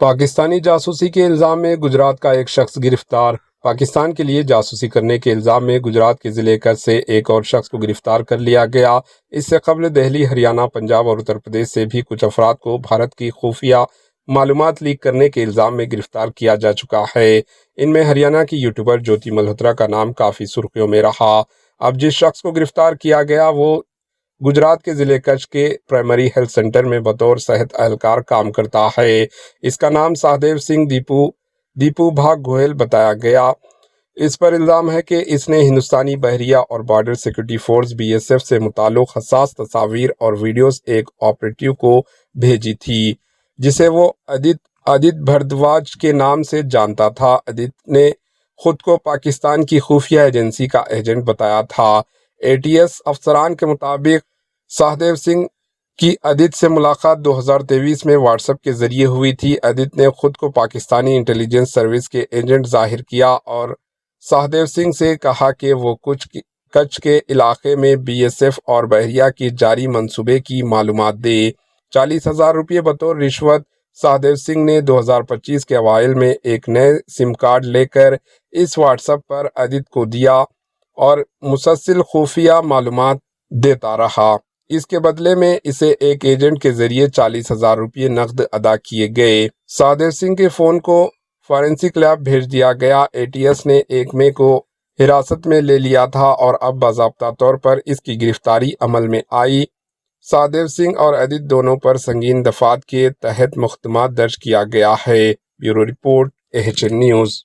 پاکستانی جاسوسی کے الزام میں گجرات کا ایک شخص گرفتار۔ پاکستان کے لیے جاسوسی کرنے کے الزام میں گجرات کے ضلع کچھ سے ایک اور شخص کو گرفتار کر لیا گیا۔ اس سے قبل دہلی، ہریانہ، پنجاب اور اتر پردیش سے بھی کچھ افراد کو بھارت کی خفیہ معلومات لیک کرنے کے الزام میں گرفتار کیا جا چکا ہے۔ ان میں ہریانہ کی یوٹیوبر جیوتی ملہوترا کا نام کافی سرخیوں میں رہا۔ اب جس شخص کو گرفتار کیا گیا وہ گجرات کے ضلع کچھ کے پرائمری ہیلتھ سینٹر میں بطور صحت اہلکار کام کرتا ہے۔ اس کا نام سہدیو سنگھ دیپو بھاگ گوہل بتایا گیا۔ اس پر الزام ہے کہ اس نے ہندوستانی بحریہ اور بارڈر سیکورٹی فورس BSF سے متعلق حساس تصاویر اور ویڈیوز ایک آپریٹو کو بھیجی تھی جسے وہ آدت بھردواج کے نام سے جانتا تھا۔ آدت نے خود کو پاکستان کی خفیہ ایجنسی کا ایجنٹ بتایا تھا۔ ATS افسران کے مطابق سہدیو سنگھ کی آدت سے ملاقات 2023 میں واٹس ایپ کے ذریعے ہوئی تھی۔ آدت نے خود کو پاکستانی انٹیلیجنس سروس کے ایجنٹ ظاہر کیا اور سہدیو سنگھ سے کہا کہ وہ کچھ کے علاقے میں BSF اور بحریہ کی جاری منصوبے کی معلومات دے۔ 40,000 روپے بطور رشوت سہدیو سنگھ نے 2025 کے اوائل میں ایک نئے سم کارڈ لے کر اس واٹس ایپ پر آدت کو دیا اور مسلسل خفیہ معلومات دیتا رہا۔ اس کے بدلے میں اسے ایک ایجنٹ کے ذریعے 40,000 روپے نقد ادا کیے گئے۔ سہدیو سنگھ کے فون کو فورینسک لیب بھیج دیا گیا۔ ATS نے 1 مئی کو حراست میں لے لیا تھا اور اب باضابطہ طور پر اس کی گرفتاری عمل میں آئی۔ سہدیو سنگھ اور آدت دونوں پر سنگین دفعات کے تحت مقدمہ درج کیا گیا ہے۔ Bureau report AHN news.